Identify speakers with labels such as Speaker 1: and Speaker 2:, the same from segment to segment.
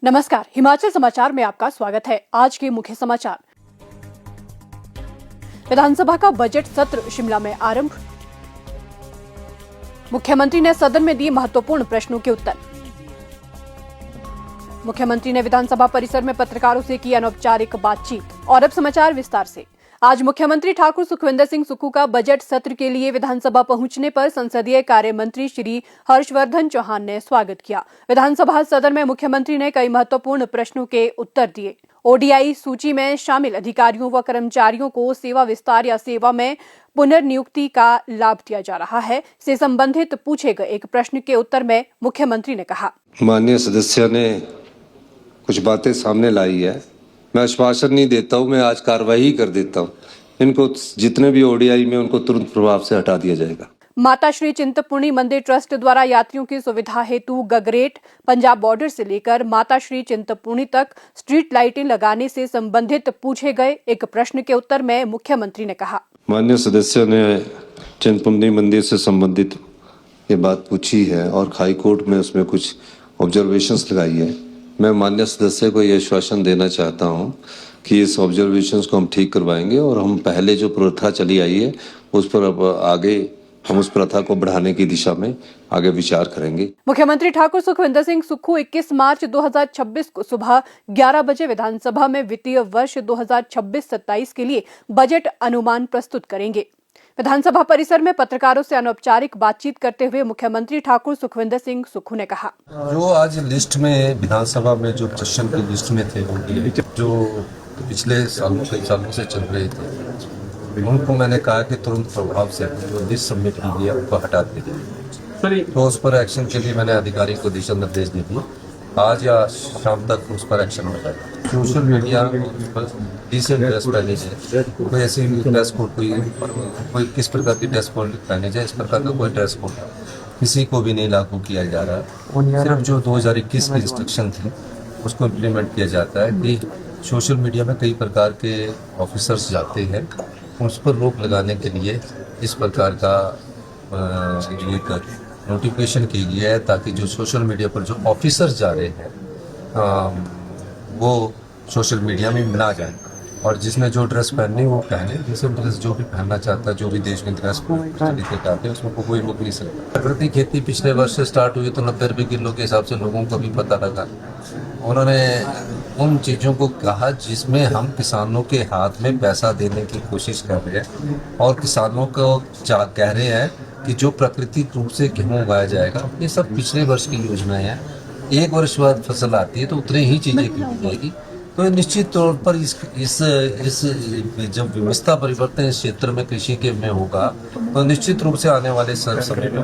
Speaker 1: नमस्कार, हिमाचल समाचार में आपका स्वागत है। आज के मुख्य समाचार। विधानसभा का बजट सत्र शिमला में आरंभ। मुख्यमंत्री ने सदन में दिए महत्वपूर्ण प्रश्नों के उत्तर। मुख्यमंत्री ने विधानसभा परिसर में पत्रकारों से की अनौपचारिक बातचीत। और अब समाचार विस्तार से। आज मुख्यमंत्री ठाकुर सुखविंदर सिंह सुक्खू का बजट सत्र के लिए विधानसभा पहुंचने पर संसदीय कार्य मंत्री श्री हर्षवर्धन चौहान ने स्वागत किया। विधानसभा सदन में मुख्यमंत्री ने कई महत्वपूर्ण प्रश्नों के उत्तर दिए। ओडीआई सूची में शामिल अधिकारियों व कर्मचारियों को सेवा विस्तार या सेवा में पुनर्नियुक्ति का लाभ दिया जा रहा है से संबंधित पूछे गए एक प्रश्न के उत्तर में मुख्यमंत्री ने कहा,
Speaker 2: माननीय सदस्य ने कुछ बातें सामने लाई है। मैं आश्वासन नहीं देता हूं, मैं आज कार्रवाई कर देता हूं। इनको जितने भी ओडीआई में उनको तुरंत प्रभाव से हटा दिया जाएगा।
Speaker 1: माता श्री चिंतपूर्णी मंदिर ट्रस्ट द्वारा यात्रियों की सुविधा हेतु गगरेट पंजाब बॉर्डर से लेकर माता श्री चिंतपूर्णी तक स्ट्रीट लाइटें लगाने से संबंधित पूछे गए एक प्रश्न के उत्तर में मुख्यमंत्री ने कहा,
Speaker 2: माननीय सदस्य ने चिंतपूर्णी मंदिर से संबंधित ये बात पूछी है और हाई कोर्ट में उसमें कुछ ऑब्जर्वेशंस लगाई है। मैं माननीय सदस्य को ये आश्वासन देना चाहता हूं कि इस ऑब्जर्वेशंस को हम ठीक करवाएंगे और हम पहले जो प्रथा चली आई है उस पर अब आगे हम उस प्रथा को बढ़ाने की दिशा में आगे विचार करेंगे।
Speaker 1: मुख्यमंत्री ठाकुर सुखविंदर सिंह सुक्खू 21 मार्च 2026 को सुबह 11 बजे विधानसभा में वित्तीय वर्ष 2026-27 के लिए बजट अनुमान प्रस्तुत करेंगे। विधानसभा परिसर में पत्रकारों से अनौपचारिक बातचीत करते हुए मुख्यमंत्री ठाकुर सुखविंदर सिंह सुक्खू ने कहा,
Speaker 3: जो आज लिस्ट में विधानसभा में जो क्वेश्चन की लिस्ट में थे जो पिछले कई सालों से चल रहे थे, उनको मैंने कहा कि तुरंत प्रभाव से जो लिस्ट सबमिट की गई है उनको हटा दीजिए। तो उस पर एक्शन के लिए मैंने अधिकारी को दिशा निर्देश दे दिए। आज या शाम तक उस पर एक्शन होगा। सोशल मीडिया पर डिसेंट ड्रेस पहनी जाए, कोई ऐसी ड्रेस कोड कोई किस प्रकार की ड्रेस कोड पहनी जाए, इस प्रकार का कोई ड्रेस कोड किसी को भी नहीं लागू किया जा रहा है। सिर्फ जो 2021 की इंस्ट्रक्शन थी उसको इम्प्लीमेंट किया जाता है कि सोशल मीडिया में कई प्रकार के ऑफिसर्स जाते हैं, उस पर रोक लगाने के लिए इस प्रकार का नोटिफिकेशन की गई है ताकि जो सोशल मीडिया पर जो ऑफिसर्स जा रहे हैं वो सोशल मीडिया में ना जाए और जिसने जो ड्रेस पहननी वो पहने। जिससे ड्रेस जो भी पहनना चाहता है, जो भी देश में ड्रेस तरीके का है उसमें कोई रोक नहीं सकता। प्राकृतिक खेती पिछले वर्ष से स्टार्ट हुई तो 90 रुपये किलो के हिसाब से लोगों को भी पता लगा। उन्होंने उन चीज़ों को कहा जिसमें हम किसानों के हाथ में पैसा देने की कोशिश कर रहे हैं और किसानों को कह रहे हैं कि जो प्राकृतिक रूप से गेहूँ उगाया जाएगा, ये सब पिछले वर्ष की योजनाएं हैं। एक वर्ष बाद फसल आती है तो उतने ही चीज़ें की जाएगी। तो निश्चित तौर पर इस जब व्यवस्था परिवर्तन इस क्षेत्र में कृषि के में होगा तो निश्चित रूप से आने वाले समय में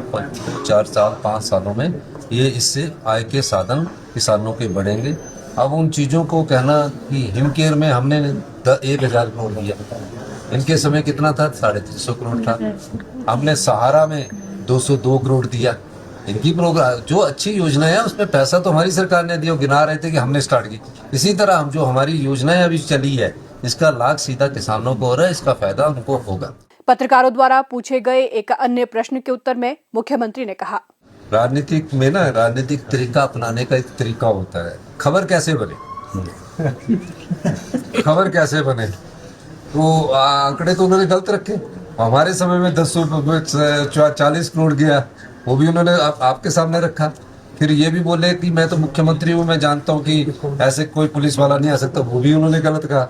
Speaker 3: 4 साल 5 सालों में ये इससे आय के साधन किसानों के बढ़ेंगे। अब उन चीज़ों को कहना कि हिमकेयर में हमने 1000 करोड़ दिया, इनके समय कितना था? 350 करोड़ था। हमने सहारा में 202 करोड़ दिया। इनकी प्रोग्राम जो अच्छी योजना है उसमें पैसा तो हमारी सरकार ने दिया, गिना रहे थे कि हमने स्टार्ट की। इसी तरह हम जो हमारी योजनाएं अभी चली है इसका लाभ सीधा किसानों को हो रहा है, इसका फायदा उनको होगा।
Speaker 1: पत्रकारों द्वारा पूछे गए एक अन्य प्रश्न के उत्तर में मुख्यमंत्री ने कहा,
Speaker 3: राजनीतिक में ना राजनीतिक तरीका अपनाने का एक तरीका होता है। खबर कैसे बने खबर कैसे बने तो आंकड़े तो उन्होंने गलत रखे। हमारे समय में 40 करोड़ गया, वो भी उन्होंने आपके सामने रखा। फिर ये भी बोले कि मैं तो मुख्यमंत्री हूँ, मैं जानता हूँ कि ऐसे कोई पुलिस वाला नहीं आ सकता, वो भी उन्होंने गलत कहा।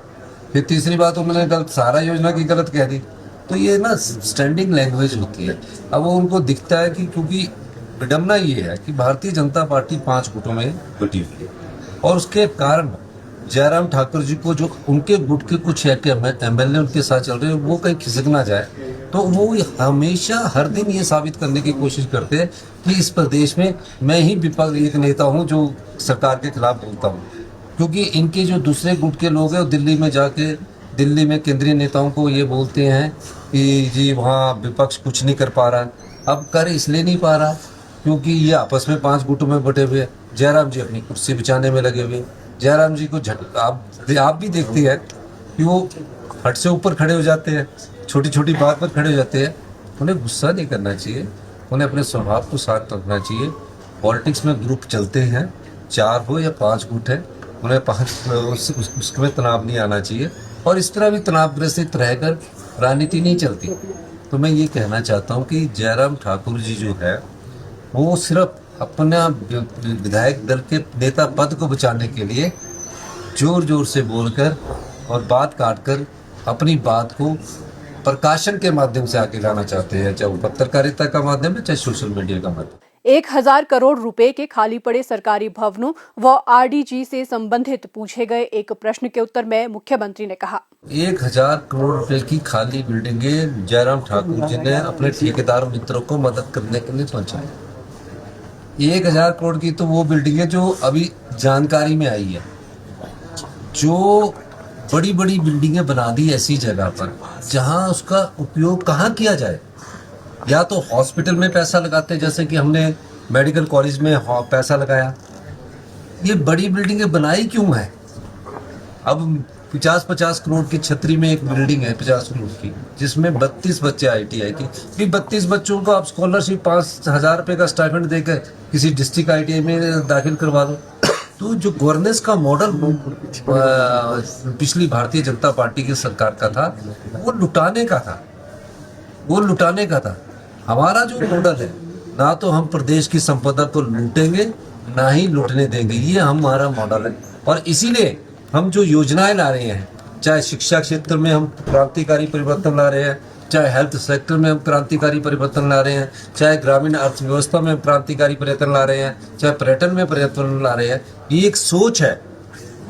Speaker 3: फिर तीसरी बात उन्होंने गलत सहारा योजना की गलत कह दी। तो ये ना स्टैंडिंग लैंग्वेज होती है। अब वो उनको दिखता है कि क्योंकि विडम्बना ये है कि भारतीय जनता पार्टी 5 गुटों में बटी हुई है और उसके कारण जयराम ठाकुर जी को जो उनके गुट के कुछ एमएलए उनके साथ चल रहे हैं वो कहीं खिसक ना जाए, तो वो हमेशा हर दिन ये साबित करने की कोशिश करते हैं कि इस प्रदेश में मैं ही विपक्ष एक नेता हूँ जो सरकार के खिलाफ बोलता हूँ। क्योंकि इनके जो दूसरे गुट के लोग हैं दिल्ली में जाके दिल्ली में केंद्रीय नेताओं को ये बोलते हैं कि जी वहाँ विपक्ष कुछ नहीं कर पा रहा। अब कर इसलिए नहीं पा रहा क्योंकि ये आपस में 5 गुटों में बटे हुए। जयराम जी अपनी कुर्सी बचाने में लगे हुए। जयराम जी को आप भी देखते हैं कि वो हट से ऊपर खड़े हो जाते हैं, छोटी छोटी बात पर खड़े हो जाते हैं। उन्हें गुस्सा नहीं करना चाहिए, उन्हें अपने स्वभाव को शांत रखना चाहिए। पॉलिटिक्स में ग्रुप चलते हैं, 4 हो या 5 गुट है, उन्हें 5 उसमें तनाव नहीं आना चाहिए और इस तरह भी तनावग्रसित रहकर राजनीति नहीं चलती। तो मैं ये कहना चाहता हूँ कि जयराम ठाकुर जी जो है वो सिर्फ अपना विधायक दल के नेता पद को बचाने के लिए जोर जोर से बोलकर और बात काटकर अपनी बात को प्रकाशन के माध्यम से आगे लाना चाहते हैं, चाहे वो पत्रकारिता का माध्यम है चाहे सोशल मीडिया का माध्यम।
Speaker 1: 1000 करोड़ रुपए के खाली पड़े सरकारी भवनों व आरडीजी से संबंधित पूछे गए एक प्रश्न के उत्तर में मुख्यमंत्री ने कहा,
Speaker 3: 1000 करोड़ रुपए की खाली बिल्डिंगें जयराम ठाकुर जी ने अपने ठेकेदार मित्रों को मदद करने के लिए पहुंचाई। 1000 करोड़ की तो वो बिल्डिंगें जो अभी जानकारी में आई है, जो बड़ी बड़ी बिल्डिंगें बना दी ऐसी जगह पर जहां उसका उपयोग कहाँ किया जाए। या तो हॉस्पिटल में पैसा लगाते जैसे कि हमने मेडिकल कॉलेज में पैसा लगाया। ये बड़ी बिल्डिंगें बनाई क्यों है? अब 50-50 करोड़ की छतरी में एक बिल्डिंग है 50 करोड़ की, जिसमें 32 बच्चे ITI की, फिर 32 बच्चों को आप स्कॉलरशिप 5,000 रुपए का स्टाइपेंड देकर किसी डिस्ट्रिक्ट ITI में दाखिल करवा दो। तो जो गवर्नेंस का मॉडल पिछली भारतीय जनता पार्टी की सरकार का था वो लुटाने का था। हमारा जो मॉडल है, ना तो हम प्रदेश की संपदा को लूटेंगे ना ही लूटने देंगे, ये हमारा मॉडल है। और इसीलिए हम जो योजनाएं ला रहे हैं, चाहे शिक्षा क्षेत्र में हम क्रांतिकारी परिवर्तन ला रहे हैं, चाहे हेल्थ सेक्टर में हम क्रांतिकारी परिवर्तन ला रहे हैं, चाहे ग्रामीण अर्थव्यवस्था में क्रांतिकारी परिवर्तन ला रहे हैं, चाहे पर्यटन में परिवर्तन ला रहे हैं। ये एक सोच है,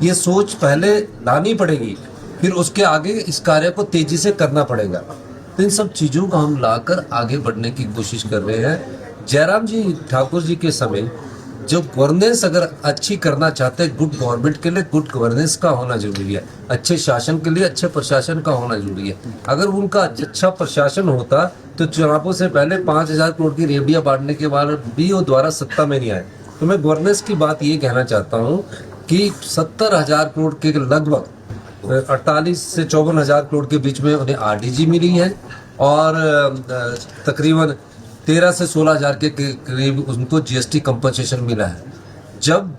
Speaker 3: ये सोच पहले लानी पड़ेगी, फिर उसके आगे इस कार्य को तेजी से करना पड़ेगा। तो इन सब चीज़ों को हम लाकर आगे बढ़ने की कोशिश कर रहे हैं। जयराम जी ठाकुर जी के समय जो गवर्नेंस अगर अच्छी करना चाहते हैं, गुड गवर्नमेंट के लिए गुड गवर्नेंस का होना जरूरी है, अच्छे शासन के लिए अच्छे प्रशासन का होना जरूरी है। अगर उनका अच्छा प्रशासन होता तो चुनावों से पहले 5000 करोड़ की रेवड़ियां बांटने के बाद भी वो दोबारा सत्ता में नहीं आए। तो मैं गवर्नेंस की बात ये कहना चाहता हूँ कि 70,000 करोड़ के लगभग 48 से 54,000 करोड़ के बीच में उन्हें आरडीजी मिली है और तकरीबन 13 से 16,000 के करीब उनको जीएसटी कंपनसेशन मिला है। जब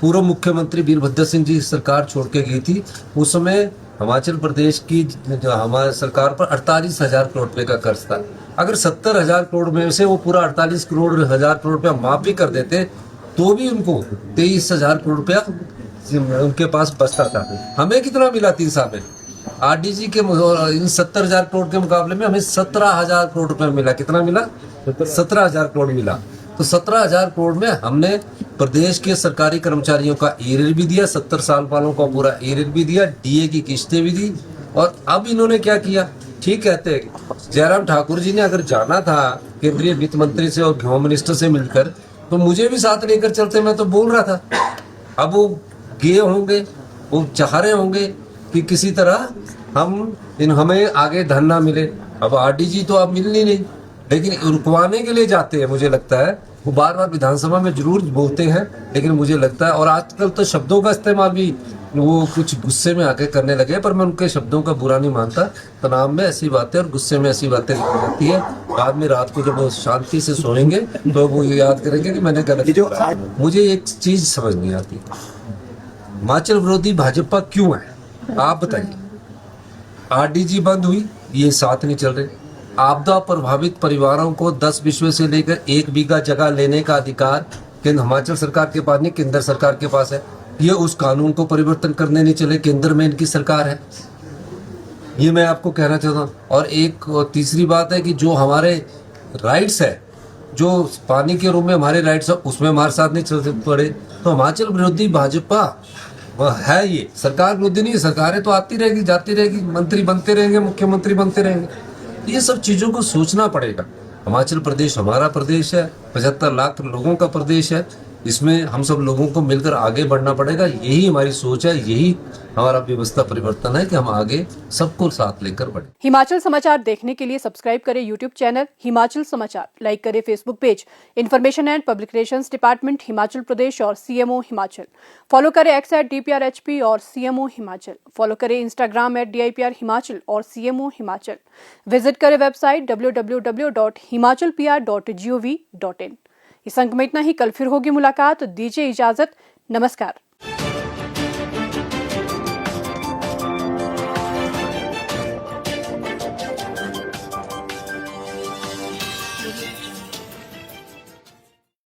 Speaker 3: पूर्व मुख्यमंत्री वीरभद्र सिंह जी सरकार छोड़ के गई थी, उस समय हिमाचल प्रदेश की जो हमारे सरकार पर 48,000 करोड़ रुपए का कर्ज था। अगर 70,000 करोड़ में से वो पूरा 48 करोड़ हजार करोड़ रुपया माफ भी कर देते तो भी उनको 23,000 करोड़ रुपया उनके पास बचता था। हमें कितना मिला 3 साल में? आरडीजी के इन 70,000 करोड़ के मुकाबले में हमें 17,000 करोड़ रुपए मिला। कितना मिला? 17,000 करोड़ मिला। तो 17,000 करोड़ में हमने प्रदेश के सरकारी कर्मचारियों का एरियर भी दिया, 70 साल वालों का पूरा एरियर भी दिया, डीए की किस्तें भी दी। और अब इन्होंने क्या किया? ठीक कहते हैं, जयराम ठाकुर जी ने अगर जाना था केंद्रीय वित्त मंत्री से और होम मिनिस्टर से मिलकर, तो मुझे भी साथ लेकर चलते, मैं तो बोल रहा था। अब वो गए होंगे, वो चाह रहे होंगे कि किसी तरह हमें आगे धन ना मिले। अब आरडीजी तो अब मिलनी नहीं, लेकिन रुकवाने के लिए जाते हैं। मुझे लगता है वो बार बार विधानसभा में जरूर बोलते हैं, लेकिन मुझे लगता है, और आजकल तो शब्दों का इस्तेमाल भी वो कुछ गुस्से में आके करने लगे, पर मैं उनके शब्दों का बुरा नहीं मानता। तनाव में ऐसी बातें और गुस्से में ऐसी बातें होती है। बाद में रात को जब वो शांति से सोएंगे तो वो याद करेंगे कि मैंने गलत किया। मुझे एक चीज समझ नहीं आती, हिमाचल विरोधी भाजपा क्यों है? आप बताइए। आरडीजी बंद हुई, ये साथ नहीं चल रहे। आपदा प्रभावित परिवारों को 10 विषय से लेकर 1 बीघा जगह लेने का अधिकार केंद्र हिमाचल सरकार के पास नहीं, केंद्र सरकार के पास है। ये उस कानून को परिवर्तन करने नहीं चले, केंद्र में इनकी सरकार है। ये मैं आपको कहना चाहता हूँ। और एक तीसरी बात है कि जो हमारे राइट्स है, जो पानी के रूप में हमारे राइट्स है, उसमें हमारे साथ नहीं चलते पड़े। तो हिमाचल विरोधी भाजपा वह है, ये सरकार विरोधी नहीं। सरकारें तो आती रहेगी जाती रहेगी, मंत्री बनते रहेंगे, मुख्यमंत्री बनते रहेंगे। ये सब चीजों को सोचना पड़ेगा। हिमाचल प्रदेश हमारा प्रदेश है, 75 लाख लोगों का प्रदेश है। इसमें हम सब लोगों को मिलकर आगे बढ़ना पड़ेगा। यही हमारी सोच है, यही हमारा व्यवस्था परिवर्तन है कि हम आगे सबको साथ लेकर बढ़े।
Speaker 1: हिमाचल समाचार देखने के लिए सब्सक्राइब करें यूट्यूब चैनल हिमाचल समाचार, लाइक करें Facebook page information and public relations department Himachal Pradesh और सीएमओ हिमाचल। फॉलो करें @DPRHP और सीएमओ हिमाचल। फॉलो करें इंस्टाग्राम @DIPR हिमाचल और सीएमओ हिमाचल। विजिट करें वेबसाइट www.himachalpr.gov.in। इस अंक में इतना ही। कल फिर होगी मुलाकात। दीजिए इजाजत। नमस्कार।